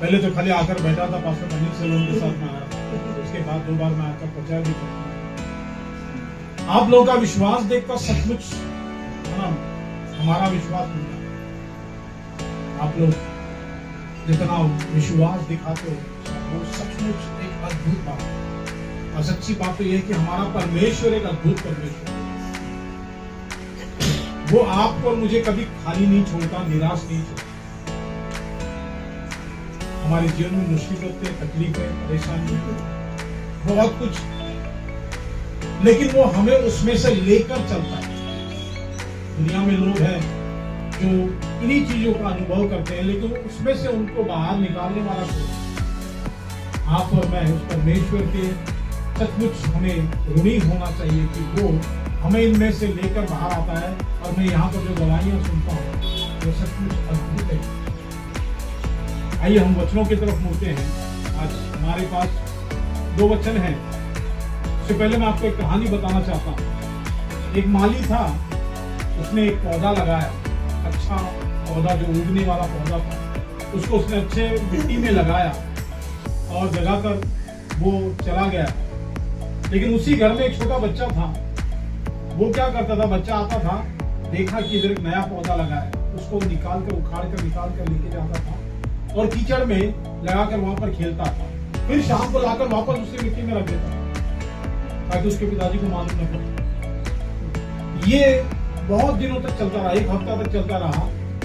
पहले तो खाली आकर बैठा था, पास्टर मनीष सेलोन के साथ में आया, उसके बाद 2 बार मैं आकर प्रचार भी करता हूं। आप लोगों का विश्वास देखकर सचमुच हमारा विश्वास नहीं है। आप लोग जितना विश्वास दिखाते हो वो सचमुच एक अद्भुत बात है। और सच्ची बात तो यह है कि हमारा परमेश्वर एक अद्भुत परमेश्वर है। वो आपको और मुझे कभी खाली नहीं छोड़ता, निराश नहीं छोड़ता। हमारे जीवन में मुसीबतें, तकलीफें, परेशानियां, बहुत कुछ, लेकिन वो हमें उसमें से लेकर चलता है। दुनिया में लोग हैं जो इन्हीं चीजों का अनुभव करते हैं, लेकिन उसमें से उनको बाहर निकालने वाला कोई। आप और मैं उस परमेश्वर के सचमुच हमें ऋणी होना चाहिए कि वो हमें इनमें से लेकर बाहर आता है। और मैं यहाँ पर जो गवाहियां सुनता हूँ वो सचमुच अद्भुत है। आइए हम वचनों की तरफ मुड़ते हैं। आज हमारे पास 2 वचन हैं। उससे पहले मैं आपको एक कहानी बताना चाहता हूँ। एक माली था, उसने एक पौधा लगाया, अच्छा पौधा जो उगने वाला पौधा था, उसको उसने अच्छे मिट्टी में लगाया और जगाकर वो चला गया। लेकिन उसी घर में एक छोटा बच्चा था। वो क्या करता था, बच्चा आता था, देखा कि इधर एक नया पौधा लगा है, उसको निकाल कर लेके जाता था और कीचड़ में लगाकर वहां पर खेलता था। फिर शाम को लाकर वापस उसी मिट्टी में रख देता था ताकि उसके पिताजी को मालूम न पड़े। ये बहुत दिनों तक चलता रहा, 1 हफ्ता तक चलता रहा।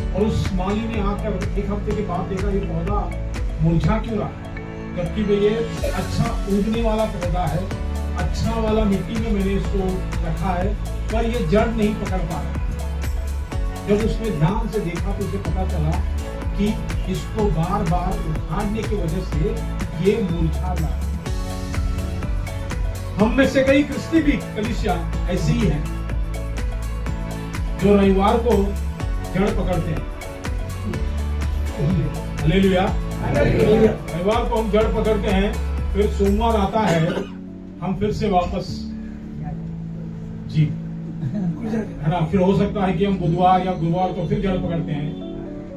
और उस माली ने आकर 1 हफ्ते के बाद देखा ये पौधा मुरझा क्यों रहा है, जबकि ये अच्छा उगने वाला पौधा है, अच्छा वाला मिट्टी में मैंने इसको रखा है, पर ये जड़ नहीं पकड़ पा रहा। जब उसने ध्यान से देखा तो उसे पता चला कि इसको बार बार उखाड़ने की वजह से ये मुरझा रहा है। हम में से कई क्रिस्ती भी कलीसिया ऐसी ही है जो रविवार को जड़ पकड़ते हैं। हालेलुया। रविवार को हम जड़ पकड़ते हैं, फिर सोमवार आता है, हम फिर से वापस जी है ना। फिर हो सकता है कि हम बुधवार या गुरुवार को फिर जड़ पकड़ते हैं,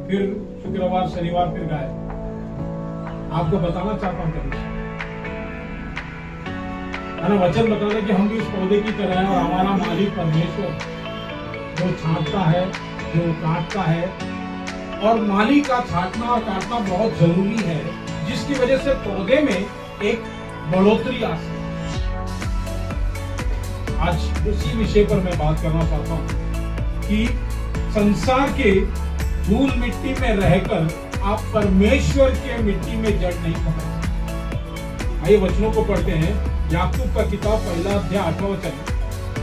फिर शुक्रवार शनिवार फिर गायब। आपको बताना चाहता हूं कभी है ना, वचन बताना कि हम भी इस पौधे की तरह हैं और हमारा मालिक परमेश्वर जो छांटता है, जो काटता है। और माली का छांटना और काटना बहुत जरूरी है, जिसकी वजह से पौधे में एक बढ़ोतरी आ सके। आज उसी विषय पर मैं बात करना चाहता हूं कि संसार के धूल मिट्टी में रहकर आप परमेश्वर के मिट्टी में जड़ नहीं पकड़ सकते। आइए वचनों को पढ़ते हैं। याकूब का किताब 1 अध्याय 8वां वचन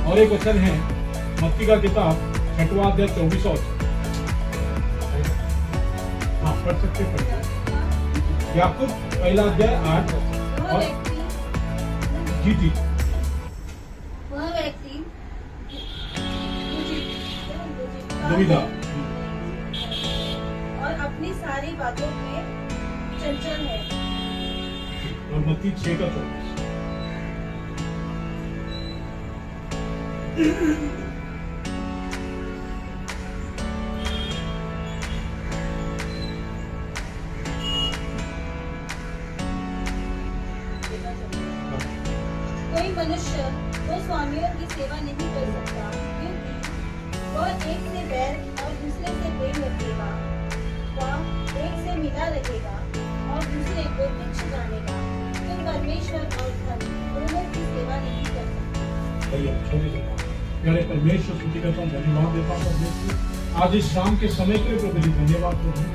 और एक वचन है मत्ती का किताब 6वां अध्याय 24वां वचन। हाँ, पढ़ सकते पढ़िए। याकूब 1 अध्याय 8 और जी वह व्यक्ति दुविधा और अपनी सारी बातों में चंचल है। और मत्ती 6 का 24। कोई मनुष्य 2 स्वामियों की सेवा नहीं कर सकता, क्योंकि वह एक से बैर और दूसरे से प्रेम रखेगा, वह एक से मिला रहेगा और दूसरे को तुच्छ जानेगा। तुम परमेश्वर और धन दोनों की सेवा नहीं कर सकते। मेरे परमेश्वर स्तुति करता हूँ, धन्यवाद देता हूँ परमेश्वर आज इस शाम के समय के लिए प्रभु जी धन्यवाद करता हूँ।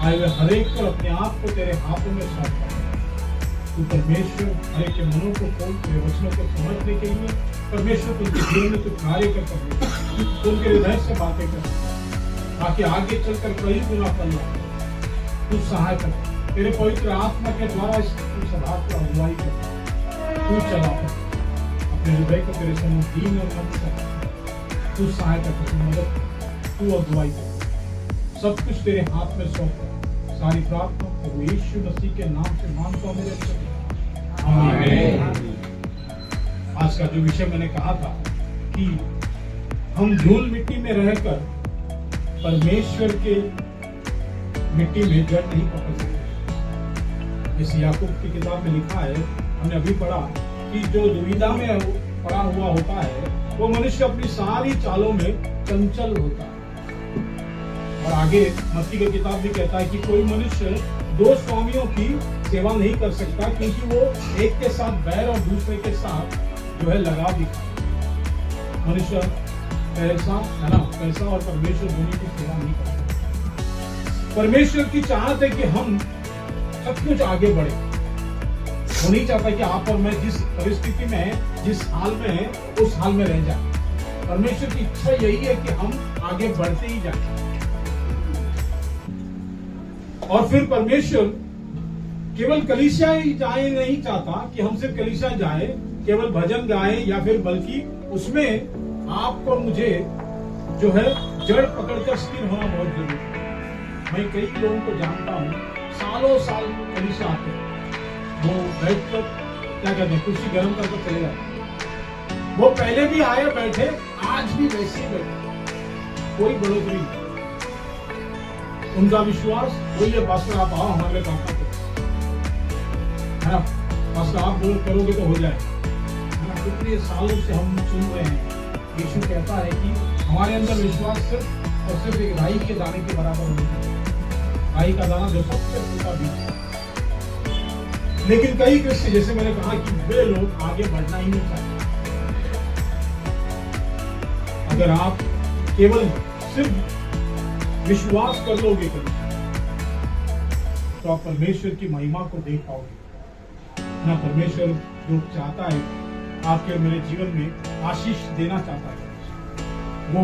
आए हुए हरेक पर अपने आप को तेरे हाथों में सौंपता हूँ। तू परमेश्वर हरेक के मनों को खोल, तेरे वचनों को समझने के लिए परमेश्वर तुमके जीवन में तू कार्य कर सकते, तुमके हृदय से बातें कर ताकि आगे चलकर कई गुना करना तू सहायता कर। तेरे पवित्र आत्मा के द्वारा इस सभा को अगुवाई कर, तू चला अपने हृदय को तेरे सम्मुख दीन और नम्र कर, तू सहायता कर, मदद, तू अगुवाई कर, सब कुछ तेरे हाथ में सौंप। सारी प्रार्थना प्रभु यीशु मसीह के नाम से मांगता हूं मेरे आमीन। आज का जो विषय मैंने कहा था कि हम धूल मिट्टी में रहकर परमेश्वर के मिट्टी में जड़ नहीं पकड़ सकते। इस याकूब की किताब में लिखा है, हमने अभी पढ़ा कि जो दुविधा में पड़ा हुआ होता है वो मनुष्य अपनी सारी चालों में चंचल होता है। और आगे मत्ती की किताब भी कहता है कि कोई मनुष्य दो स्वामियों की सेवा नहीं कर सकता, क्योंकि वो एक के साथ बैर और दूसरे के साथ जो है लगाव दिखाता। मनुष्य पैसा और परमेश्वर दोनों की सेवा नहीं कर सकता। परमेश्वर की चाहत है कि हम सब कुछ आगे बढ़े। वो नहीं चाहता कि आप और मैं जिस परिस्थिति में, जिस हाल में है, उस हाल में रह जाए। परमेश्वर की इच्छा यही है कि हम आगे बढ़ते ही जाए। और फिर परमेश्वर केवल कलीसिया ही जाए नहीं चाहता कि हम सिर्फ कलीसिया जाए, केवल भजन गाए, या फिर बल्कि उसमें आपको मुझे जो है जड़ पकड़कर स्थिर होना बहुत जरूरी है। मैं कई लोगों को जानता हूं, सालों साल कलीसिया आते हैं, वो बैठकर क्या कहते हैं, कुर्सी गर्म करके चले जाते। वो पहले भी आए बैठे, आज भी वैसे ही बैठे, कोई बढ़ोतरी नहीं। उनका विश्वास वही है, पास्टर आप आओ हमारे प्रार्थना करो, है ना, पास्टर आप करोगे तो हो जाए। कितने सालों से हम सुन रहे हैं, यीशु कहता है कि हमारे अंदर विश्वास सिर्फ और सिर्फ एक राई के दाने के बराबर होना चाहिए। राई का दाना जो सबसे छोटा बीज है। लेकिन कई क्रिश्चियन, जैसे मैंने कहा कि वे लोग आगे बढ़ना ही नहीं चाहते। अगर आप केवल सिर्फ विश्वास कर लोगे तो आप परमेश्वर की महिमा को देख पाओगे ना। परमेश्वर जो चाहता है आपके मेरे जीवन में आशीष देना चाहता है, वो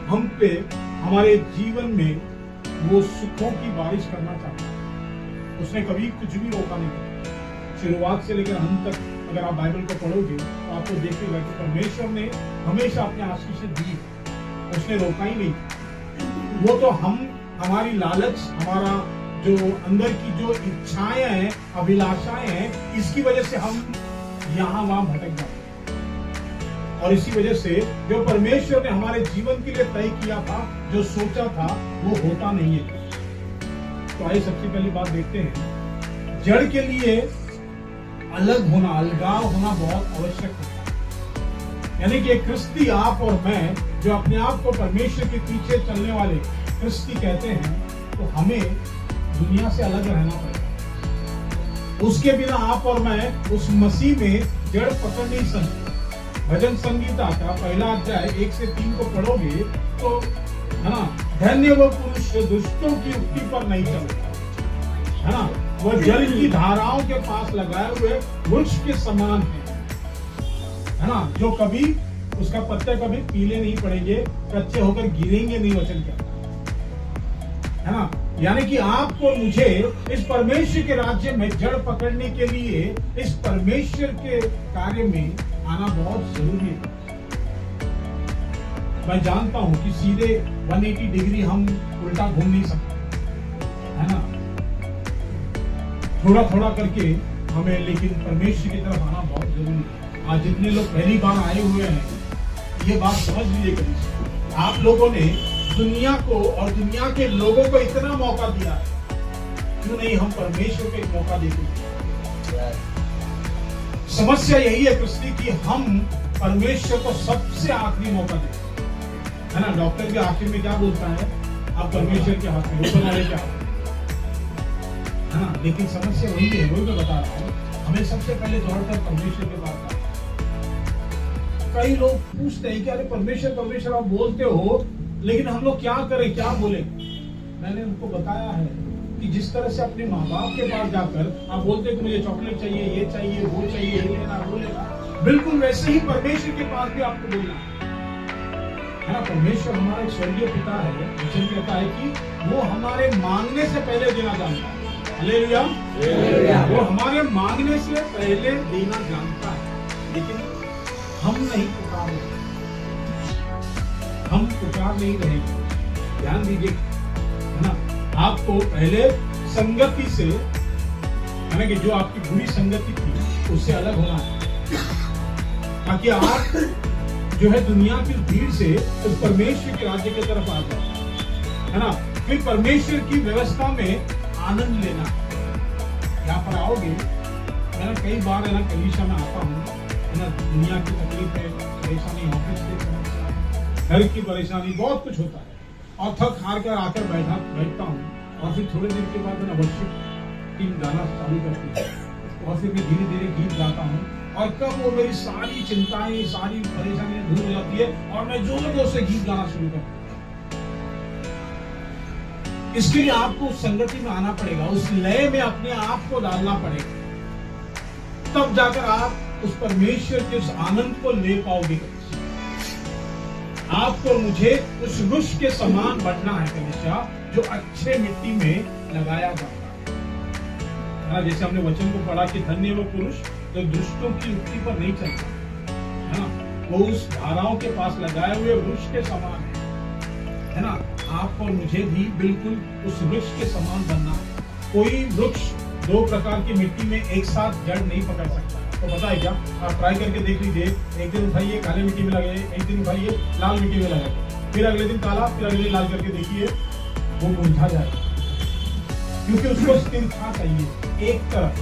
हम पे, हमारे जीवन में वो सुखों की बारिश करना चाहता है। उसने कभी कुछ भी रोका नहीं किया। शुरुआत से लेकर अंत तक अगर आप बाइबल को पढ़ोगे तो आपको देखिएगा कि परमेश्वर ने हमेशा अपने आशीष दी, उसने रोका ही नहीं। वो तो हमारी लालच, हमारा जो अंदर की जो इच्छाएं हैं, अभिलाषाएं हैं, इसकी वजह से हम यहाँ वहां भटक जाते हैं। और इसी वजह से जो परमेश्वर ने हमारे जीवन के लिए तय किया था, जो सोचा था, वो होता नहीं है। तो आइए सबसे पहली बात देखते हैं, जड़ के लिए अलग होना, अलगाव होना बहुत आवश्यक होता है। यानी कि एक क्रिस्ती, आप और मैं जो अपने आप को परमेश्वर के पीछे चलने वाले क्रिस्ती कहते हैं, तो हमें दुनिया से अलग रहना पड़ेगा। उसके बिना आप और मैं उस मसीह में जड़ पकड़ नहीं सकते। भजन संगीता का पहला अध्याय 1 से 3 को पढ़ोगे तो, है ना, धन्य वो पुरुष दुष्टों की युक्ति पर नहीं चलता, है ना, वह जल की धाराओं के पास लगाए हुए वृक्ष के समान है ना, जो कभी उसका पत्ते कभी पीले नहीं पड़ेंगे, कच्चे होकर गिरेंगे नहीं, वचन कहता है ना। यानी कि आपको मुझे इस परमेश्वर के राज्य में जड़ पकड़ने के लिए इस परमेश्वर के कार्य में आना बहुत जरूरी है। मैं जानता हूं कि सीधे 180 डिग्री हम उल्टा घूम नहीं सकते, है ना, थोड़ा थोड़ा करके हमें, लेकिन परमेश्वर की तरफ आना बहुत जरूरी है। आज जितने लोग पहली बार आए हुए हैं, ये बात समझ लीजिए कभी, आप लोगों ने दुनिया को और दुनिया के लोगों को इतना मौका दिया है, क्यों नहीं हम परमेश्वर को एक मौका देते हैं। समस्या यही है क्रिस्ती कि हम परमेश्वर को सबसे आखिरी मौका देते हैं, है ना। डॉक्टर के आखिर में क्या बोलता है, आप परमेश्वर के हाथ में, ऊपर वाले के हाथ में, है ना। लेकिन समस्या वही है, वही मैं बता रहा हूँ, हमें सबसे पहले दौड़कर परमेश्वर के पास। कई लोग पूछते हैं कि अरे परमेश्वर परमेश्वर आप बोलते हो, लेकिन हम लोग क्या करें, क्या बोले। मैंने उनको बताया है कि जिस तरह से अपने माँ बाप के पास जाकर आप बोलते कि मुझे चॉकलेट चाहिए, ये चाहिए, वो चाहिए, ये लेना, वो लेना, बिल्कुल वैसे ही परमेश्वर के पास भी आपको बोलना है ना। परमेश्वर हमारा एक स्वर्गीय पिता है, वचन कहता है कि वो हमारे मांगने से पहले देना जानता है। हालेलुया। वो हमारे मांगने से पहले देना जानता है, लेकिन हम नहीं पुकार रहे, हम पुकार नहीं रहेंगे। ध्यान दीजिए, है ना, आपको पहले संगति से, यानी कि जो आपकी बुरी संगति थी उससे अलग होना है, ताकि आप जो है दुनिया की भीड़ से उस परमेश्वर के राज्य की तरफ आ जाए, है ना। फिर परमेश्वर की व्यवस्था में आनंद लेना, यहाँ पर आओगे, मैं ना कई बार है ना कलीसिया में आता हूँ, है ना, दुनिया की तकलीफें, परेशानी, ऑफिस की समस्या, घर की परेशानी, बहुत कुछ होता है, और थक हार कर आकर बैठता हूँ, और फिर थोड़े दिन के बाद मैं वर्शिप टीम गाना चालू करती है, और फिर मैं धीरे धीरे गीत गाता हूँ, और कब वो मेरी सारी चिंताएं, सारी परेशानियां दूर हो जाती है, और मैं जोर जोर से गीत गाना शुरू करता हूँ। इसके लिए आपको उस संगति में आना पड़ेगा, उस लय में अपने आप को डालना पड़ेगा, तब जाकर आप उस परमेश्वर के उस आनंद को ले पाओगे। आपको मुझे उस वृक्ष के समान बनना है कलीसिया, जो अच्छे मिट्टी में लगाया जाता है। जैसे हमने वचन को पढ़ा कि धन्य वो पुरुष जो दुष्टों की युक्ति पर नहीं चलता, है ना, वो उस धाराओं के पास लगाए हुए वृक्ष के समान है ना। आपको और मुझे भी बिल्कुल उस वृक्ष के समान बनना है। कोई वृक्ष दो प्रकार की मिट्टी में एक साथ जड़ नहीं पकड़ सकता, तो पता है क्या, आप ट्राई करके देख लीजिए, एक दिन उठाइए काले मिट्टी में लगाइए, एक दिन उठाइए लाल मिट्टी में लगाइए, फिर अगले दिन काला, फिर अगले दिन लाल करके देखिए, वो मुरझा जाएगा, क्योंकि उसको स्थिरता चाहिए एक तरफ।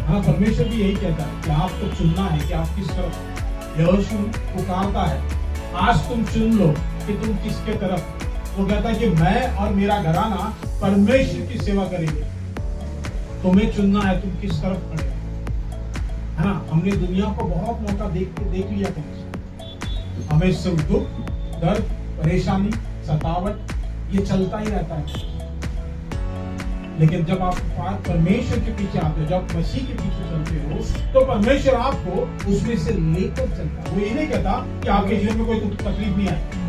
हाँ, परमेश्वर भी यही कहता है कि आपको चुनना है कि आप किस तरफ। यहोशू पुकारता है, आज तुम चुन लो कि तुम किसके तरफ। वो कहता है कि मैं और मेरा घराना परमेश्वर की सेवा करेंगे। तुम्हें चुनना है तुम किस तरफ खड़े हो, है ना। हमने दुनिया को बहुत मौका देख लिया था, हमें सिर्फ दुख, दर्द, परेशानी, सतावट, ये चलता ही रहता है। लेकिन जब आप परमेश्वर के पीछे आते हो, जब मसीह के पीछे चलते हो, तो परमेश्वर आपको उसमें से लेकर चलता है। वो ये नहीं कहता कि आपके जीवन में कोई तकलीफ नहीं है,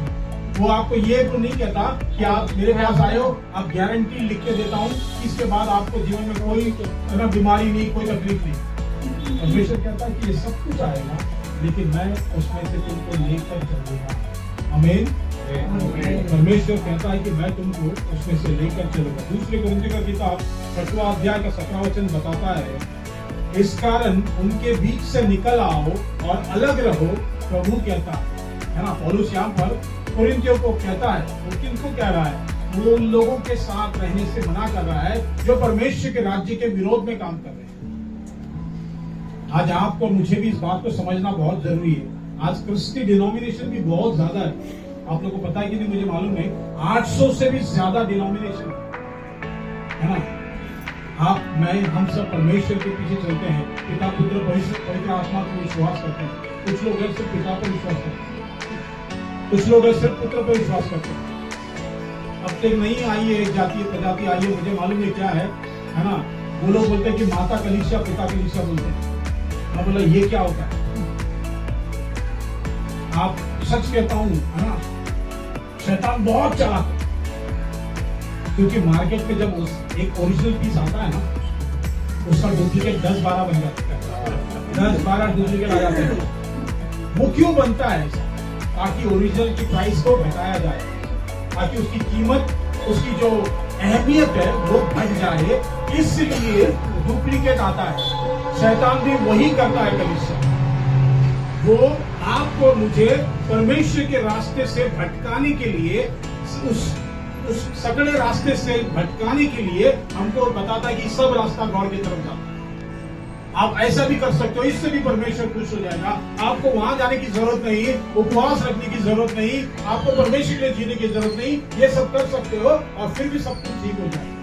वो आपको ये तो नहीं कहता कि आप मेरे पास आए हो, आप गारंटी लिख के देता हूँ, इसके बाद आपको जीवन में कोई बीमारी नहीं, कोई तकलीफ नहीं। परमेश्वर कहता है कि ये सब कुछ आएगा, लेकिन मैं उसमें से तुमको लेकर चलूंगा। आमीन। परमेश्वर कहता है कि मैं तुमको उसमें से लेकर चलूंगा। दूसरे कुरिन्थियों का किताब 6वां अध्याय का 17वां वचन बताता है, इस कारण उनके बीच से निकल आओ और अलग रहो, प्रभु कहता है ना। पौलुस यहाँ पर कुरिन्थियों को कहता है, वो किनको कह रहा है, वो उन लोगों के साथ रहने से मना कर रहा है जो परमेश्वर के राज्य के विरोध में काम कर रहे हैं। आज आपको मुझे भी इस बात को समझना बहुत जरूरी है। आज क्रिश्चियन डिनोमिनेशन भी बहुत ज्यादा है, आप लोगों को पता है कि नहीं मुझे मालूम नहीं, 800 से भी ज्यादा डिनोमिनेशन है ना। हम सब परमेश्वर के पीछे चलते हैं, पिता पुत्र पवित्र आत्मा पर विश्वास करते हैं। कुछ लोग सिर्फ पिता पर विश्वास करते हैं, कुछ लोग सिर्फ पुत्र पर विश्वास करते हैं। अब तक नहीं आई है एक जातीय प्रजाति आई है, मुझे मालूम नहीं क्या है ना। वो लोग बोलते हैं कि माता कलीसिया पिता कलीसिया बोलते हैं। मैं बोला ये क्या होता है। आप सच कहता हूं, है ना, शैतान बहुत चालाक है, क्योंकि मार्केट में जब एक ओरिजिनल पीस आता है ना, उसका डुप्लीकेट 10-12 बन जाता है, 10-12 डुप्लीकेट आ जाते हैं। वो क्यों बनता है? ताकि ओरिजिनल की प्राइस को घटाया जाए, ताकि उसकी कीमत, उसकी जो अहमियत है वो बढ़ जाए, इसलिए डुप्लीकेट आता है। शैतान भी वही करता है कलीसिया, वो आपको मुझे परमेश्वर के रास्ते से भटकाने के लिए, उस सकड़े रास्ते से भटकाने के लिए हमको बताता है कि सब रास्ता गौर की तरफ जाता है। आप ऐसा भी कर सकते हो, इससे भी परमेश्वर खुश हो जाएगा। आपको वहां जाने की जरूरत नहीं, उपवास रखने की जरूरत नहीं, आपको परमेश्वर के लिए जीने की जरूरत नहीं, ये सब कर सकते हो और फिर भी सब कुछ ठीक हो जाएगा।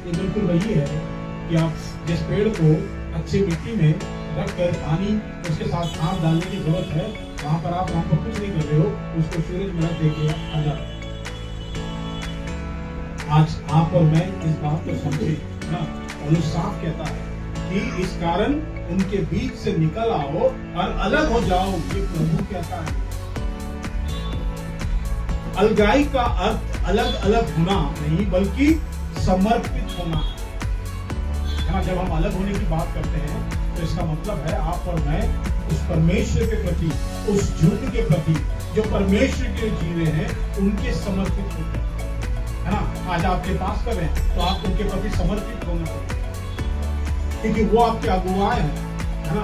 ये बिल्कुल वही है कि आप जिस पेड़ को अच्छी मिट्टी में रखकर पानी उसके साथ खाद डालने की जरूरत है, वहां पर कुछ नहीं कर रहे हो, उसको सूरज में रख देके आ जाता है। आज आप और मैं इस बात को समझे ना, और साफ कहता है कि इस कारण उनके बीच से निकल आओ और अलग हो जाओ, ये प्रभु कहता है। अलगाई का अर्थ अलग अलग होना नहीं, बल्कि समर्पित होना है ना। जब हम अलग होने की बात करते हैं तो इसका मतलब है आप और मैं उस परमेश्वर के प्रति, उस झुंड के प्रति जो परमेश्वर के लिए जी रहे हैं, उनके समर्पित होते हैं, है ना। आज आपके पास कर रहे हैं तो आप उनके प्रति समर्पित होना चाहिए, क्योंकि वो आपके अगुआ है ना।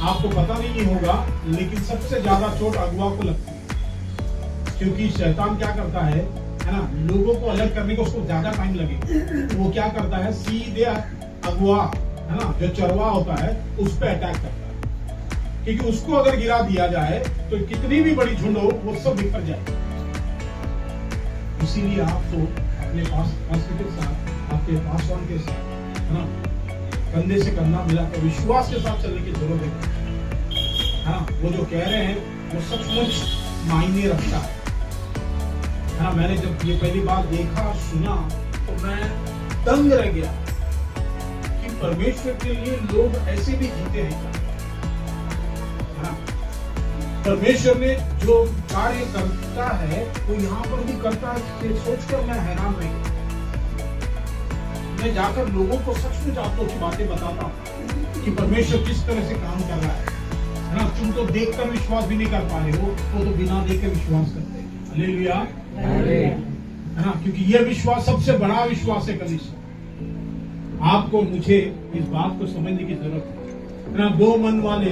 आपको पता नहीं होगा, लेकिन सबसे ज्यादा चोट अगुआ को लगती है, क्योंकि शैतान क्या करता है है ना, लोगों को अलग करने को उसको ज्यादा टाइम लगेगा, तो वो क्या करता है, सीधे अगवा, है ना, जो चरवा होता है उस पर अटैक करता है, क्योंकि उसको अगर गिरा दिया जाए तो कितनी भी बड़ी झुंड हो वो सब बिखर जाए। इसीलिए आपको अपने पास्टर के साथ, आपके पासवान के साथ, है ना, कंधे से कंधा मिलाकर विश्वास के साथ चलने की जरूरत है। हाँ, वो जो कह रहे हैं वो सचमुच मायने रखता है ना। मैंने जब ये पहली बार देखा, सुना, तो मैं दंग रह गया कि परमेश्वर के लिए लोग ऐसे भी जीते हैं क्या? परमेश्वर ने जो कार्य करता है वो यहाँ पर भी करता है, सोचकर मैं हैरान रह गया। मैं जाकर लोगों को सचमुच आप लोग की बातें बताता हूँ कि परमेश्वर किस तरह से काम कर रहा है ना। तुम तो देखकर विश्वास भी नहीं कर पा रहे हो, वो तो बिना देख के विश्वास करते हैं। हालेलुया, है ना, क्योंकि यह विश्वास सबसे बड़ा विश्वास है। कलीसिया, आपको मुझे इस बात को समझने की जरूरत है ना। दो मन वाले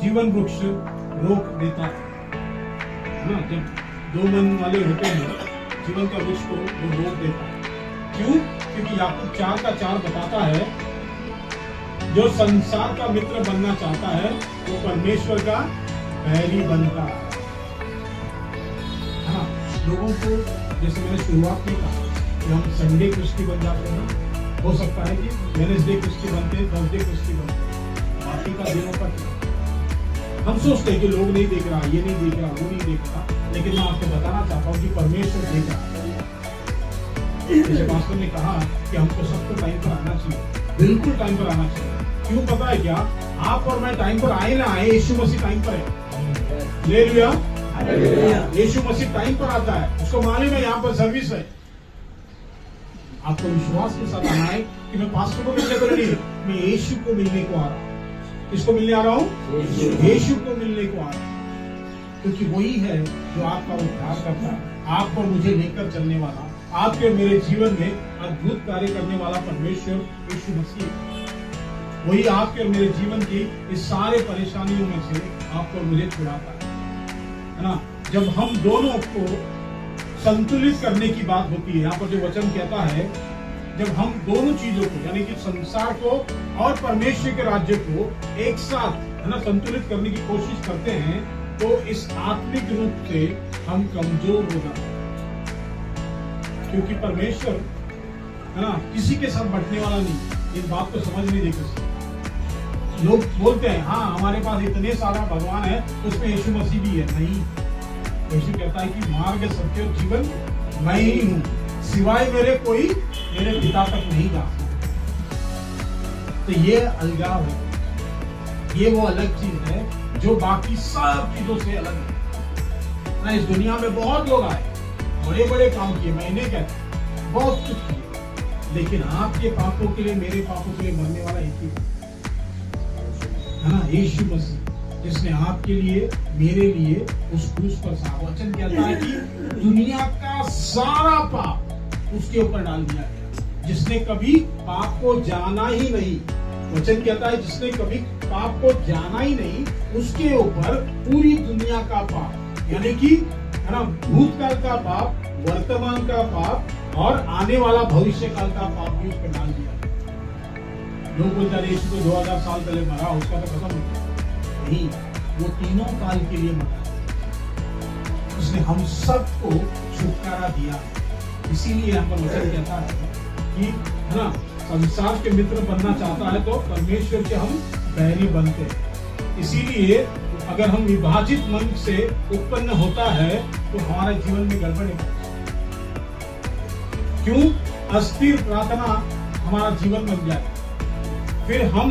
जीवन वृक्ष रोक देता है ना। जब दो मन वाले होते हैं जीवन का वृक्ष को वो रोक देता है। क्यों? क्योंकि याकूब 4:4 बताता है, जो संसार का मित्र बनना चाहता है वो परमेश्वर का बैरी बनता है। हाँ, लोगों को जैसे मैंने शुरुआत में कहा कि हम संडे क्रिस्टी बन जाते हैं, हो सकता है कि वेडनेसडे क्रिस्टी बनते हैं, थर्सडे क्रिस्टी बनते हैं, बाकी का दिनों का हम सोचते हैं कि लोग नहीं देख रहा, ये नहीं देख रहा, वो नहीं देख रहा, लेकिन मैं आपको बताना चाहता हूँ कि परमेश्वर देख रहा है। जैसे पास्टर ने कहा कि हमको सबको टाइम पर आना चाहिए, बिल्कुल टाइम पर आना चाहिए। क्यों पता है क्या? आप और मैं टाइम पर आए ना आए, यीशु मसीह टाइम पर है। हालेलुया, यीशु मसीह टाइम पर आता है, उसको मालूम है यहाँ पर सर्विस है। आपको विश्वास के साथ आना है कि मैं पास्टर को मिलने को नहीं, मैं यीशु को मिलने को आ रहा हूँ। किसको मिलने आ रहा हूँ? यीशु को मिलने को आ रहा हूँ, क्योंकि वही है जो आपका उद्धार करता है, आपको मुझे लेकर चलने वाला, आपके मेरे जीवन में अद्भुत कार्य करने वाला परमेश्वर यीशु मसीह। वही आपके और मेरे जीवन की इस सारे परेशानियों में से आपको मुझे छुड़ाता है ना। जब हम दोनों को संतुलित करने की बात होती है, यहाँ पर जो वचन कहता है, जब हम दोनों चीजों को यानी कि संसार को और परमेश्वर के राज्य को एक साथ, है ना, संतुलित करने की कोशिश करते हैं, तो इस आत्मिक रूप से हम कमजोर हो जाते हैं। क्योंकि परमेश्वर, है ना, किसी के साथ बंटने वाला नहीं। इस बात को समझ नहीं देते। लोग बोलते हैं हाँ हमारे पास इतने सारा भगवान है, उसमें यीशु मसीह भी है। नहीं, यीशु कहता है कि मार्ग, सत्य और जीवन मैं ही हूँ, सिवाय मेरे कोई मेरे पिता तक नहीं जा सकता। तो ये अलगाव है, ये वो अलग चीज है जो बाकी सब चीजों से अलग है ना। इस दुनिया में बहुत लोग आए, बड़े बड़े काम किए, मैंने कहता बहुत कुछ किया, लेकिन आपके पापों के लिए, मेरे पापों के लिए मरने वाला एक ही है ना, यीशु मसीह, जिसने आपके लिए, मेरे लिए उस क्रूस पर साहब वचन कहता है कि दुनिया का सारा पाप उसके ऊपर डाल दिया गया, जिसने कभी पाप को जाना ही नहीं। वचन कहता है जिसने कभी पाप को जाना ही नहीं, उसके ऊपर पूरी दुनिया का पाप, यानी कि, है ना, भूतकाल का पाप, वर्तमान का पाप और आने वाला भविष्य काल का पाप भी उस पर डाल दिया। लोग बोलते हैं यीशु तो 2000 साल पहले मरा, उसका तो खत्म हो गया। नहीं, वो तीनों काल के लिए मरा, उसने हम सबको छुटकारा दिया। इसीलिए यहाँ पर वचन कहता है कि, है ना, संसार के मित्र बनना चाहता है तो परमेश्वर के हम बैरी बनते हैं। इसीलिए अगर हम विभाजित मन से उत्पन्न होता है तो हमारे जीवन में गड़बड़ है। क्यों? अस्थिर प्रार्थना हमारा जीवन बन जाए, फिर हम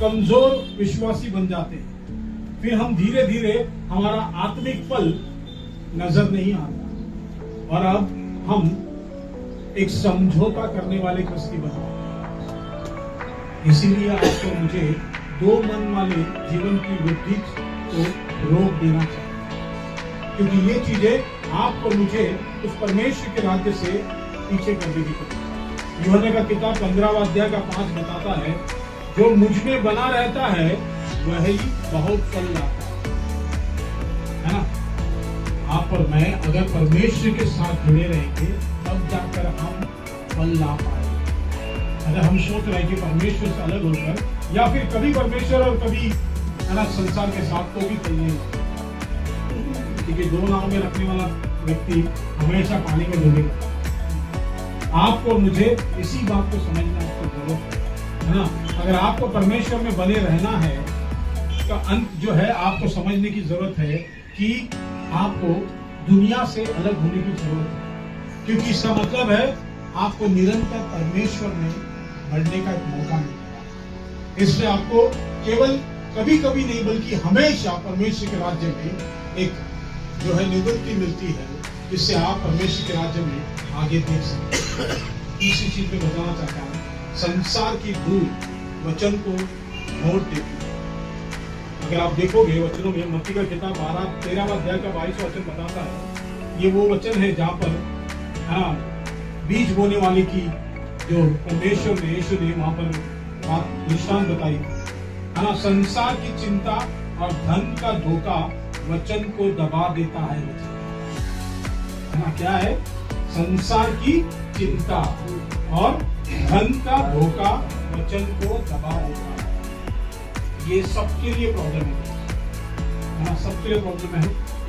कमजोर विश्वासी बन जाते हैं, फिर हम धीरे धीरे हमारा आत्मिक फल नजर नहीं आता, और अब हम एक समझौता करने वाले क्रिस्ती बनते हैं। इसीलिए आपको मुझे दो मन वाले जीवन की वृद्धि को रोक देना चाहिए, क्योंकि ये चीजें आपको मुझे उस परमेश्वर के राज्य से पीछे कर देगी। यूहन्ना का किताब 15वां अध्याय का 5 बताता है, जो मुझ में बना रहता है वही बहुत फल लाता है ना। आप आप और मैं अगर परमेश्वर के साथ जुड़े रहेंगे तब जाकर हम फल ला पाएंगे। अगर हम सोच रहे हैं कि परमेश्वर से अलग होकर या फिर कभी परमेश्वर और कभी संसार के साथ तो भी फल नहीं होगा, क्योंकि दो नाव में रखने वाला व्यक्ति हमेशा पानी में डूबेगा। आपको और मुझे इसी बात को समझना की जरूरत है ना। अगर आपको परमेश्वर में बने रहना है तो अंत जो है आपको समझने की जरूरत है कि आपको दुनिया से अलग होने की जरूरत है, क्योंकि इसका मतलब है आपको निरंतर परमेश्वर में बढ़ने का एक मौका मिलेगा। इसलिए आपको केवल कभी कभी नहीं बल्कि हमेशा परमेश्वर के राज्य में एक जो है निवृत्ति मिलती है, जिससे आप परमेश्वर के राज्य में आगे देख सकते हैं। तीसरी चीज में बताना चाहता हूँ, संसार की धूल वचन को मोड़ देती है। अगर आप देखोगे वचनों में मत्ती का किताब 13वां अध्याय का 22वां वचन बताता है, ये वो वचन है जहाँ पर बीज बोने वाले की जो परमेश्वर ने यीशु ने वहां पर दृष्टांत बताई है ना। संसार की चिंता और धन का धोखा वचन को दबा देता है ना। क्या है? संसार की चिंता और धन का धोखा वचन को दबा देता है। ये सबके लिए प्रॉब्लम है ना, सबके लिए प्रॉब्लम है।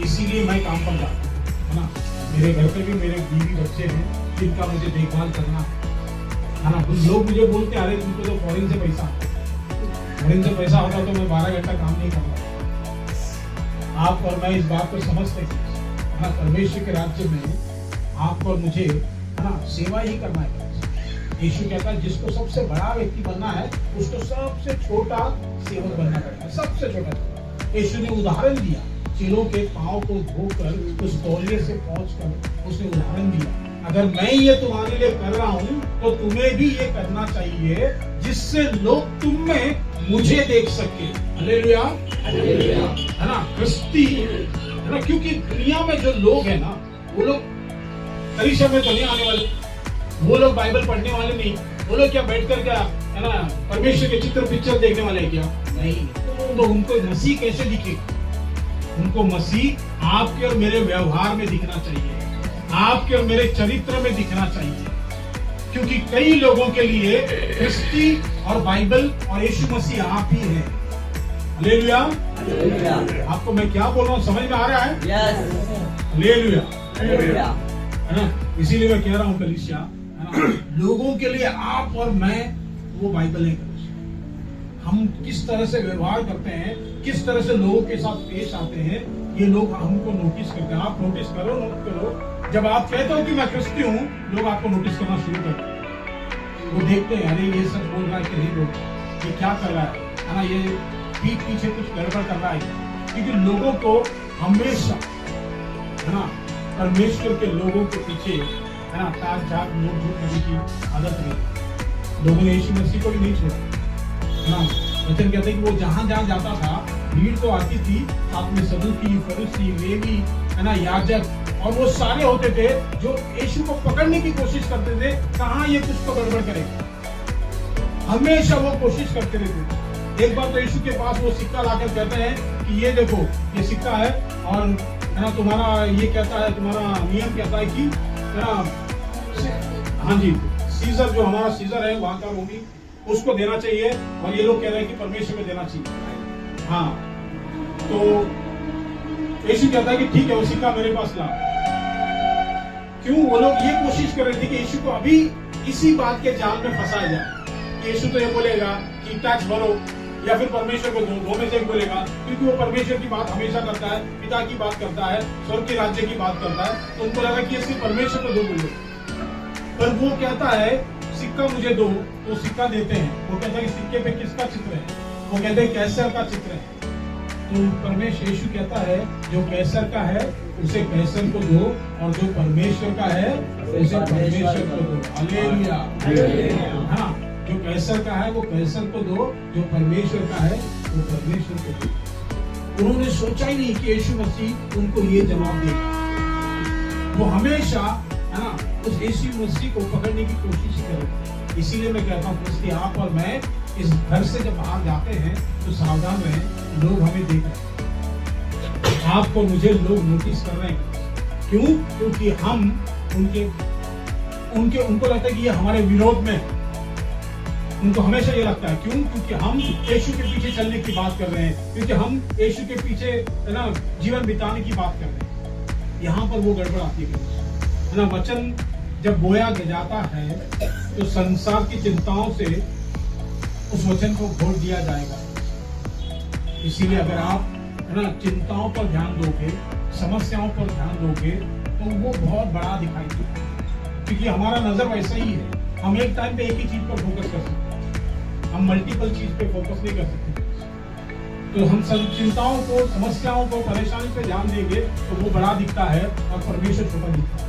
इसीलिए मैं काम पर जाता हूँ, है ना। मेरे घर पे भी मेरे बीवी बच्चे हैं जिनका मुझे देखभाल करना है ना। कुछ लोग मुझे बोलते अरे तुमको तो फॉरेन से पैसा होता तो मैं 12 घंटा काम नहीं करता। आप और मैं इस बात को समझते हैं ना, परमेश्वर के राज्य में आपको और मुझे है ना सेवा ही करना है। यीशु कहता है जिसको सबसे बड़ा व्यक्ति बनना है उसको सबसे छोटा सेवक बनना पड़ता है, सबसे छोटा। यीशु ने उदाहरण दिया, चेलों के पांव को धोकर उस तौलिए से पहुंचकर उसने उदाहरण दिया, अगर मैं ये तुम्हारे लिए कर रहा हूं तो तुम्हें भी ये करना चाहिए, जिससे लोग तुम में मुझे देख सके। हालेलुया, हालेलुया, है ना। क्रिस्ती है ना, क्योंकि दुनिया में जो लोग है ना, वो लोग कलीसिया में तो नहीं आने वाले, वो लोग बाइबल पढ़ने वाले नहीं, वो लोग क्या बैठ कर क्या है ना परमेश्वर के चित्र पिक्चर देखने वाले हैं क्या? नहीं। तो उनको मसीह कैसे दिखेगा? उनको मसीह आपके और मेरे व्यवहार में दिखना चाहिए, आपके और मेरे चरित्र में दिखना चाहिए, क्योंकि कई लोगों के लिए क्रिस्ती और बाइबल और यीशु मसीह आप ही हैं। हालेलुया, आपको मैं क्या बोल रहा हूँ समझ में आ रहा है? हालेलुया, है ना। इसीलिए मैं कह रहा हूँ कलीसिया लोगों के लिए आप और मैं वो बाइबल है। हम किस तरह से व्यवहार करते हैं, किस तरह से लोगों के साथ पेश आते हैं, ये लोग हमको नोटिस करते हैं। आप नोटिस करो, नोट करो। जब आप कहते हो कि मैं क्रिस्ती हूँ, लोग आपको नोटिस करना शुरू करते हैं। वो देखते हैं अरे ये सच बोल रहा है कि नहीं बोल रहा, ये क्या कर रहा है ना, ये पीठ पीछे कुछ गड़बड़ कर रहा है। क्योंकि लोगों को हमेशा है ना परमेश्वर के लोगों के पीछे है ना ताक झाक नोट झोंक करने की आदत नहीं। लोगों ने यीशु मसीह को भी नहीं छोड़ा, है ना। वचन कहते हैं कि वो जहां जहां जाता था भीड़ तो आती थी, साथ में सदूकी, फरीसी, लेवी, है ना, याजक, और वो सारे होते थे जो यीशु को पकड़ने की कोशिश करते थे, कहां ये कुछ तो गड़बड़ करेगा। हमेशा वो कोशिश करते रहते। एक बार तो यीशु के पास वो सिक्का लाकर कहते हैं कि ये देखो ये सिक्का है, और है ना तुम्हारा ये कहता है, तुम्हारा नियम कहता है कि हाँ जी सीजर जो हमारा सीजर है वहां का रोमी उसको देना चाहिए, और ये लोग कह रहे हैं कि परमेश्वर को देना चाहिए। हाँ, तो यीशु कहता है कि ठीक है वो सिक्का मेरे पास ला। क्यों? वो लोग ये कोशिश कर रहे थे कि यीशु को अभी इसी बात के जाल में फंसाया जाए। यीशु तो ये बोलेगा कि टैक्स भरो, या फिर परमेश्वर को दो में से एक बोलेगा, क्योंकि वो परमेश्वर की बात हमेशा करता है, पिता की बात करता है, स्वर्ग के राज्य की बात करता है। तो उनको लगा कि ये सिर्फ परमेश्वर को दो बोले, पर वो कहता है सिक्का मुझे दो, तो सिक्का देते हैं। वो कहता है कि सिक्के पे किसका चित्र है? वो कहते हैं कैसर का चित्र है। तो परमेश्वर यीशु कहता है जो कैसर का है उसे कैसर को दो, और जो परमेश्वर का है उसे परमेश्वर को दो। हालेलुया, हाँ, जो कैसर का है वो कैसर को दो, जो परमेश्वर का है वो परमेश्वर को दो। उन्होंने सोचा ही नहीं कि यीशु मसीह उनको ये जवाब देगा। वो हमेशा है ना उस यीशु मसीह को पकड़ने की कोशिश करें। इसीलिए मैं कहता हूँ कि आप और मैं इस घर से जब बाहर जाते हैं तो सावधान रहें, लोग हमें देख रहे हैं, आपको मुझे लोग नोटिस कर रहे हैं। क्यों? क्योंकि हम उनको लगता है कि ये हमारे विरोध में, उनको हमेशा ये लगता है। क्यों? क्योंकि हम यीशु के पीछे चलने की बात कर रहे हैं, क्योंकि हम यीशु के पीछे है ना जीवन बिताने की बात कर रहे हैं। यहाँ पर वो गड़बड़ आती है ना। वचन जब बोया जाता है तो संसार की चिंताओं से उस वचन को घोट दिया जाएगा। इसीलिए अगर आप है ना चिंताओं पर ध्यान दोगे, समस्याओं पर ध्यान दोगे, तो वो बहुत बड़ा दिखाई देगा। क्योंकि हमारा नजर वैसा ही है, हम एक टाइम पे एक ही चीज पर फोकस कर सकते हैं, हम मल्टीपल चीज पे फोकस नहीं कर सकते। तो हम चिंताओं को, समस्याओं को, परेशानी पे ध्यान देंगे तो वो बड़ा दिखता है और परमेश्वर छोटा दिखता है।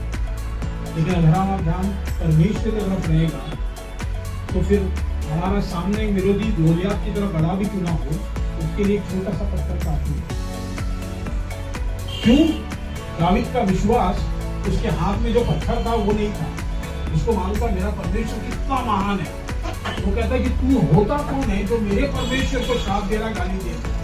लेकिन अगर हमारा ध्यान परमेश्वर की तरफ रहेगा तो फिर हमारा सामने विरोधी गोलियत की तरफ बड़ा भी क्यों ना हो, उसके लिए एक छोटा सा पत्थर काफी है। क्यों? दाऊद का विश्वास, उसके हाथ में जो पत्थर था वो नहीं था, उसको मालूम था मेरा परमेश्वर कितना महान है। वो कहता है कि तू होता कौन है जो मेरे परमेश्वर को श्राप दे रहा, गाली दे रहा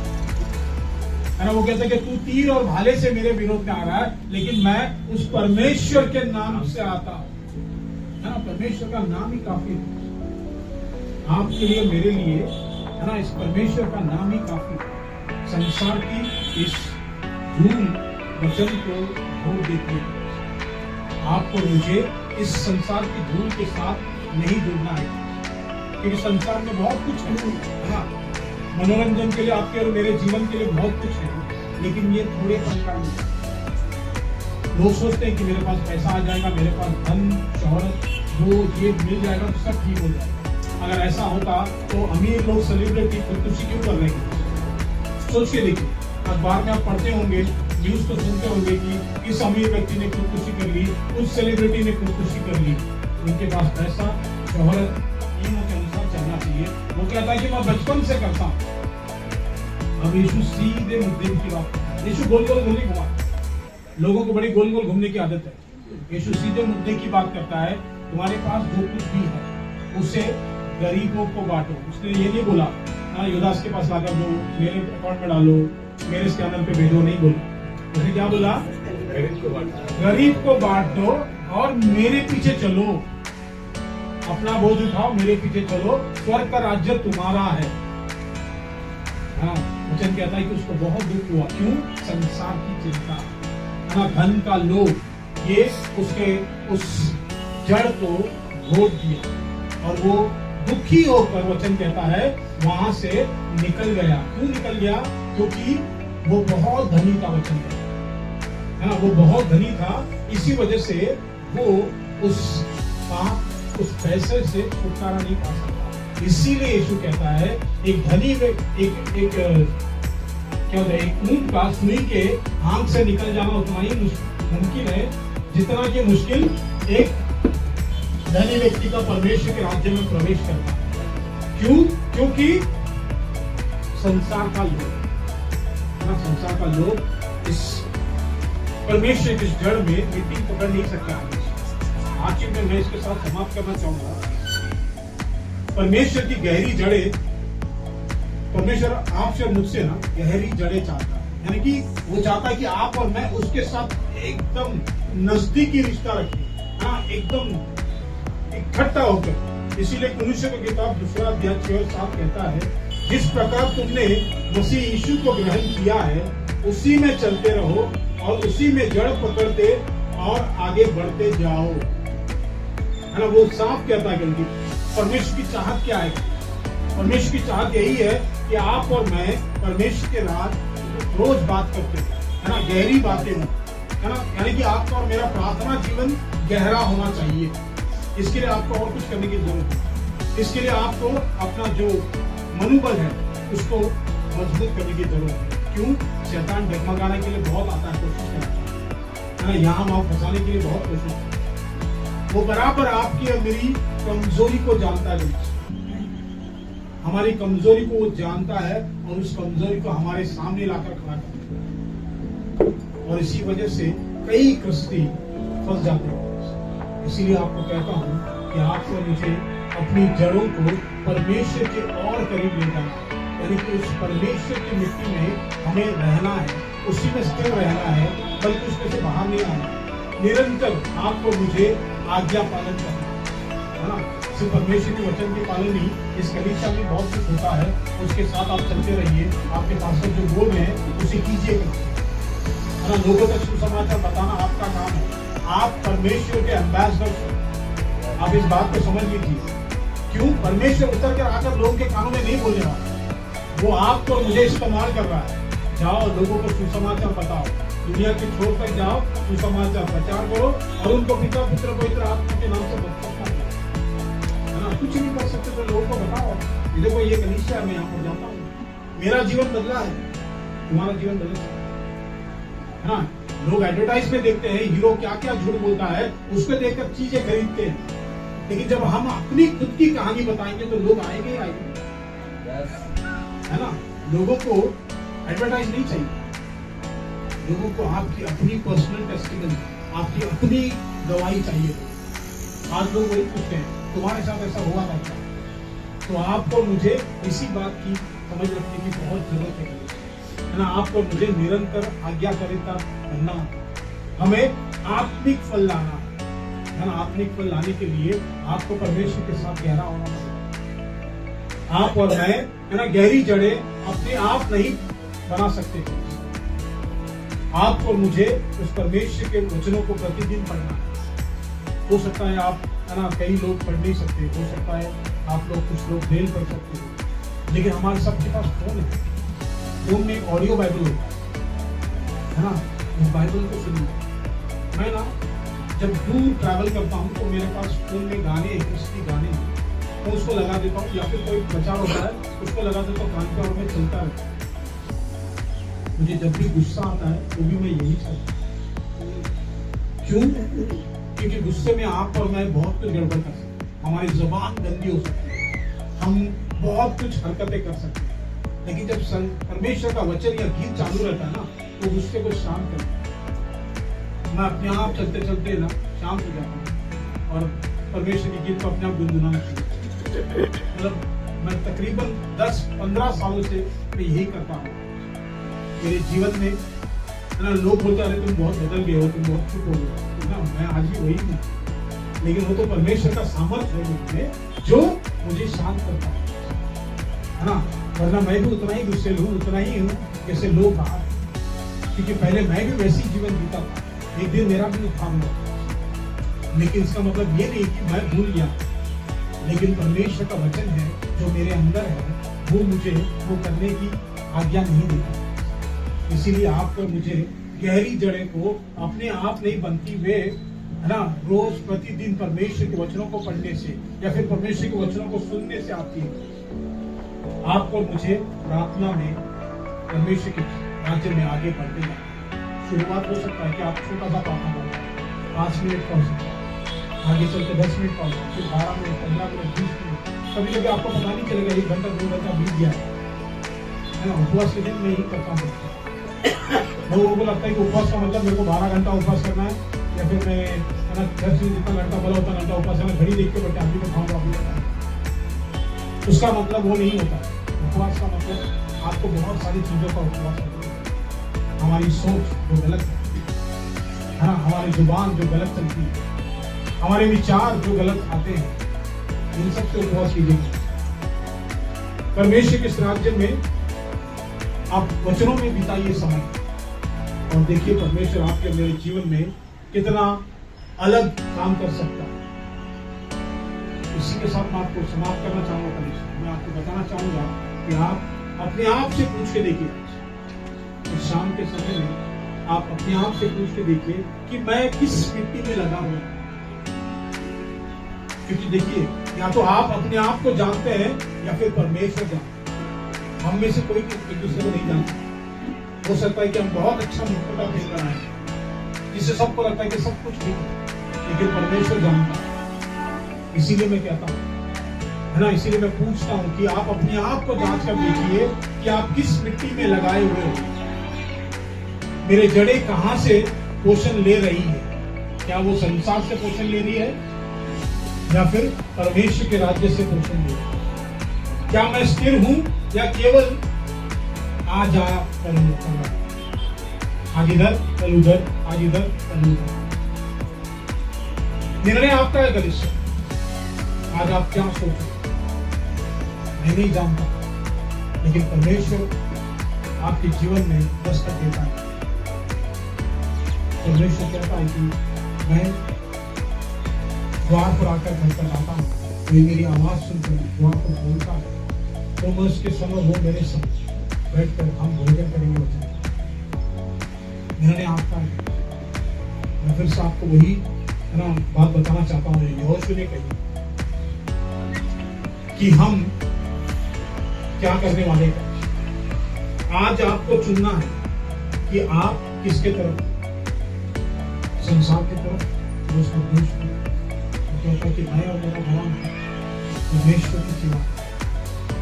है ना। वो कहता है कि तू तीर और भाले से मेरे विरोध में आ रहा है, लेकिन मैं उस परमेश्वर के नाम से आता हूं, है ना। परमेश्वर का नाम ही काफी है आपके लिए, मेरे लिए, है ना। इस परमेश्वर का नाम ही काफी है। संसार की इस धूल वचन को घोट देती है। आपको मुझे इस संसार की धूल के साथ नहीं जुड़ना है, क्योंकि संसार में बहुत कुछ है ना। मनोरंजन के लिए आपके और मेरे जीवन के लिए बहुत कुछ है, लेकिन ये थोड़े पल का नहीं है। लोग सोचते हैं कि मेरे पास पैसा आ जाएगा, मेरे पास धन, शोहरत, वो ये मिल जाएगा तो सब ठीक हो जाएगा। अगर ऐसा होता तो अमीर लोग सेलिब्रिटी खुदकुशी क्यों कर रहे हैं? सोच के देखिए, अखबार में आप पढ़ते होंगे, न्यूज तो सुनते होंगे कि इस अमीर व्यक्ति ने खुदकुशी कर ली, उस सेलिब्रिटी ने खुदकुशी कर ली। उनके पास पैसा, शोहरत, इन के अनुसार चलना चाहिए। वो कहता है कि मैं बचपन से करता हूँ। अब यीशु सीधे मुद्दे की बात करता है। यीशु गोल गोल नहीं घुमा, लोगों को बड़ी गोल गोल घूमने की आदत है। यीशु सीधे मुद्दे की बात करता है। तुम्हारे पास जो कुछ भी है उसे गरीबों को बांटो। उसने ये नहीं बोला हाँ युवदास के पास लाकर दो, मेरे अकाउंट में डालो, मेरे स्कैनर पे भेजो, नहीं बोला। उसने क्या बोला? गरीब को बांट दो और मेरे पीछे चलो, अपना बोझ उठाओ, मेरे पीछे चलो, स्वर्ग का राज्य तुम्हारा है। हाँ, वचन कहता है कि उसको बहुत दुख हुआ। क्यों? संसार की चिंता, हाँ, धन का लोभ, ये उसके उस जड़ को घोट दिया और वो दुखी होकर, वचन कहता है, वहां से निकल गया। क्यों निकल गया? क्योंकि वो बहुत धनी था। वचन है ना, वो बहुत धनी था, इसी वजह से वो उस पैसे से छुटकारा नहीं पा सकता। इसीलिए यीशु कहता है एक धनी एक क्या होता है, एक ऊंट का सुई के आंख से निकल जाना उतना ही मुमकिन है जितना कि मुश्किल एक धनी व्यक्ति का परमेश्वर के राज्य में प्रवेश करना। क्यों? क्योंकि संसार का लोभ, संसार का लोभ इस परमेश्वर की जड़ में मिट्टी पकड़ नहीं सकता। आखिर में मैं इसके साथ समाप्त करना चाहूंगा। परमेश्वर की गहरी जड़ें, परमेश्वर आपसे और मुझसे ना गहरी जड़ें चाहता है, यानी कि वो चाहता है कि आप और मैं उसके साथ एकदम नजदीकी रिश्ता रखें, हाँ, एकदम इकट्ठा होकर। इसीलिए कुलुस्से की किताब 2 अध्याय 6 और 7 कहता है, जिस प्रकार तुमने मसीह यीशु को ग्रहण किया है उसी में चलते रहो और उसी में जड़ पकड़ते और आगे बढ़ते जाओ। है ना, वो साफ कहता है कि परमेश्वर की चाहत क्या है? परमेश्वर की चाहत यही है कि आप और मैं परमेश्वर के साथ रोज बात करते हैं, है ना, गहरी बातें हो, है ना, यानी कि आपका और मेरा प्रार्थना जीवन गहरा होना चाहिए। इसके लिए आपको और कुछ करने की जरूरत है। इसके लिए आपको अपना जो मनोबल है उसको मजबूत करने की जरूरत है। क्यों? शैतान डगमगाने के लिए बहुत आता है, कोशिश करता है, यहाँ वहां फंसाने के लिए बहुत कोशिश करता है। वो बराबर आपकी और मेरी कमजोरी को जानता है, हमारी कमजोरी को वो जानता है और उस कमजोरी को हमारे सामने लाकर खड़ा करता है, और इसी वजह से कई कृष्टी फंस जाते हैं। इसीलिए आपको कहता हूं कि आपको मुझे अपनी जड़ों को परमेश्वर के और करीब ले जाना, यानी कि उस परमेश्वर की मिट्टी में हमें रहना है, उसी में स्थिर रहना है, बल्कि उसमें से बाहर नहीं आना है। निरंतर आपको मुझे आज्ञा पालन करना है ना। सिर्फ परमेश्वर के वचन के पालन नहीं, इस कलीसिया में बहुत कुछ होता है, उसके साथ आप चलते रहिए। आपके पास जो बोल रहे हैं उसे कीजिए है ना। लोगों तक सुसमाचार बताना आपका काम है। आप परमेश्वर के एम्बेसडर। आप इस बात को समझ लीजिए। क्यों? परमेश्वर उतर कर आकर लोगों के कानों में नहीं बोलने वाला, वो आपको मुझे इस्तेमाल कर रहा है। जाओ लोगों को सुसमाचार बताओ, दुनिया के छोर तक जाओ, सुसमाचार प्रचार करो और उनको पिता पुत्र पवित्र आत्मा के नाम से बपतिस्मा दो, है ना। कुछ नहीं कर सकते तो लोगों को बताओ, ये देखो ये कलीसिया है, मैं यहाँ पर जाता हूँ, मेरा जीवन बदला है, तुम्हारा जीवन बदल सकता है ना। लोग एडवर्टाइज में देखते हैं हीरो क्या क्या झूठ बोलता है, उसको देखकर चीजें खरीदते हैं, लेकिन जब हम अपनी खुद की कहानी बताएंगे तो लोग आएंगे ही आएंगे, है ना। लोगों को एडवर्टाइज नहीं चाहिए, लोगों को आपकी अपनी पर्सनल टेस्टिमनी, आपकी अपनी गवाही चाहिए। आज लोग वही पूछते हैं तुम्हारे साथ ऐसा हुआ था क्या? तो आपको मुझे इसी बात की समझ रखने की बहुत जरूरत है ना। आपको मुझे निरंतर आज्ञाकारिता बनना, हमें आत्मिक फल लाना है ना। आत्मिक फल लाने के लिए आपको परमेश्वर के साथ गहरा होना पड़ेगा। आप और मैं है ना, गहरी जड़ें अपने आप नहीं बना सकते। आपको मुझे उस परमेश्वर के वचनों को प्रतिदिन पढ़ना है। हो सकता है आप है ना, कई लोग पढ़ नहीं सकते, हो सकता है आप लोग कुछ लोग ब्रेल पढ़ सकते हो, लेकिन हमारे सबके पास फोन है। फोन में एक ऑडियो बाइबल होता है ना, उस बाइबल को सुनिए। मैं ना जब दूर ट्रैवल करता हूँ तो मेरे पास फोन में गाने, क्रिस्टी गाने, तो उसको लगा देता हूँ, या फिर कोई प्रचार होता है उसको लगा देता हूँ कान पे और मैं चलता रहता हूँ। मुझे जब भी गुस्सा आता है तो भी मैं यही चाहता हूँ। क्यों? क्योंकि गुस्से में आप और मैं बहुत कुछ गड़बड़ कर सकते हैं, हमारी जुबान गंदी हो सकती है, हम बहुत कुछ हरकतें कर सकते हैं, लेकिन जब परमेश्वर का वचन या गीत चालू रहता है ना तो गुस्से को शांत करता है। मैं अपने आप चलते चलते ना शांत हो जाता हूँ और परमेश्वर के गीत को अपने आप गुनगुनाना शुरू। मतलब मैं तकरीबन 10-15 सालों से मैं यही करता हूँ। मेरे जीवन में है ना, लोग बोलते अरे तुम बहुत बदल गए हो, तुम बहुत चुप हो गए ना। मैं आज भी वही हूँ, लेकिन वो तो परमेश्वर का सामर्थ्य है मुझे जो मुझे शांत करता है ना। वरना मैं भी उतना ही गुस्सेल हूँ, उतना ही हूँ जैसे लोग बाहर, क्योंकि पहले मैं भी वैसी जीवन जीता था। एक दिन मेरा भी उत्थान हुआ, लेकिन इसका मतलब ये नहीं कि मैं भूल गया, लेकिन परमेश्वर का वचन है जो मेरे अंदर है, वो मुझे वो करने की आज्ञा नहीं देता। इसीलिए आपको मुझे गहरी जड़ें को अपने आप नहीं बनती वे है ना, रोज प्रतिदिन परमेश्वर के वचनों को पढ़ने से या फिर परमेश्वर के वचनों को सुनने से आती है। आपको मुझे प्रार्थना में परमेश्वर के राज्य में आगे बढ़ते जाना। शुरुआत हो सकता है कि आप छोटा सा प्रार्थना करें, 5 मिनट पढ़ सकते हैं, आगे चलते 10 मिनट पढ़ सकते, फिर 12 मिनट, 15 मिनट, 20 मिनट, कभी कभी आपको पता नहीं चलेगा 1 घंटा 2 घंटा बीत गया है ना। उपवास के दिन मैं यही करता हूँ। लोगों को लगता है कि उपवास का मतलब मेरे को 12 घंटा उपवास करना है, या फिर मैं है ना 10 से जितना घंटा बोला उतना घंटा उपवास करना, घड़ी देख के बैठे अभी मैं खाऊंगा अभी खाऊंगा। उसका मतलब वो नहीं होता। उपवास का मतलब आपको बहुत सारी चीजों का उपवास करना है। हमारी सोच जो गलत है ना, हमारी जुबान जो गलत चलती है, हमारे विचार जो गलत आते हैं, इन सब से उपवास कीजिए। परमेश्वर के इस राज्य में आप वचनों में बिताइए समय और देखिए परमेश्वर आपके मेरे जीवन में कितना अलग काम कर सकता है। इसी के साथ मैं आपको समाप्त करना चाहूंगा। मैं आपको बताना चाहूंगा कि आप अपने आप से पूछ के देखिए, इस शाम के समय में आप अपने आप से पूछ के देखिए कि मैं किस मिट्टी में लगा हुआ हूं। क्योंकि देखिए, या तो आप अपने आप को जानते हैं या फिर परमेश्वर जानते हैं। हम में से कोई एक दूसरे को नहीं जानता। हो सकता है कि हम बहुत अच्छा मुखौटा फेंक रहे हैं, जिससे सबको लगता है कि सब कुछ ठीक है, लेकिन परमेश्वर जानता है। इसीलिए मैं कहता हूँ है ना, इसीलिए मैं पूछता हूँ कि आप अपने आप को जांच कर देखिए कि आप किस मिट्टी में लगाए हुए हो। मेरे जड़ें कहां से पोषण ले रही है? क्या वो संसार से पोषण ले रही है या फिर परमेश्वर के राज्य से पोषण ले रही है? क्या मैं स्थिर हूं या केवल आ जा कल आज इधर कल उधर, आज इधर कल उधर? निर्णय आपका है कलीसिया। आज आप क्या सोचो मैं नहीं जानता, लेकिन परमेश्वर आपके जीवन में दस्तक देता है। परमेश्वर कहता है कि मैं द्वार पर आकर खटखटाता हूँ, कोई मेरी आवाज सुनकर द्वार पर बोलता है तो मैं उसके समय वो मेरे संग बैठकर हम भोजन करेंगे। वचन निर्णय आपका है। मैं फिर से आपको वही है ना बात बताना चाहता हूँ यहोशू ने कही कि हम क्या करने वाले हैं। आज आपको चुनना है कि आप किसके तरफ, संसार की तरफ, उसका देश को कहता कि मैं और मेरा भवन परमेश्वर की सेवा।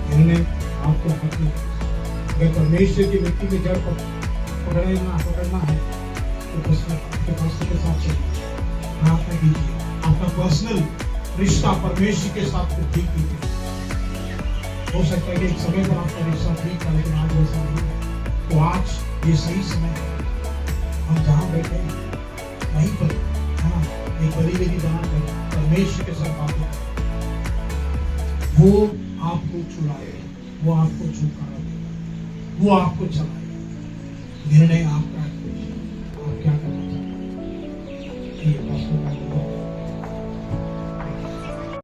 निर्णय आपको रखना। अगर परमेश्वर की व्यक्ति में जड़ पकड़ना है तो आपके पास्टर के साथ चलिए, प्रार्थना कीजिए, आपका पर्सनल रिश्ता परमेश्वर के साथ ठीक कीजिए। हो सकता है कि एक समय पर आपका रिश्ता ठीक था, लेकिन आज वैसा नहीं है। तो आज ये सही समय है, हम जहाँ बैठे हैं वहीं पर है ना एक बड़ी बेटी बनाकर परमेश्वर के साथ बात करें। वो आपको छुड़ाए, वो आपको छुटकारा देगा, वो आपको चलाए। निर्णय आप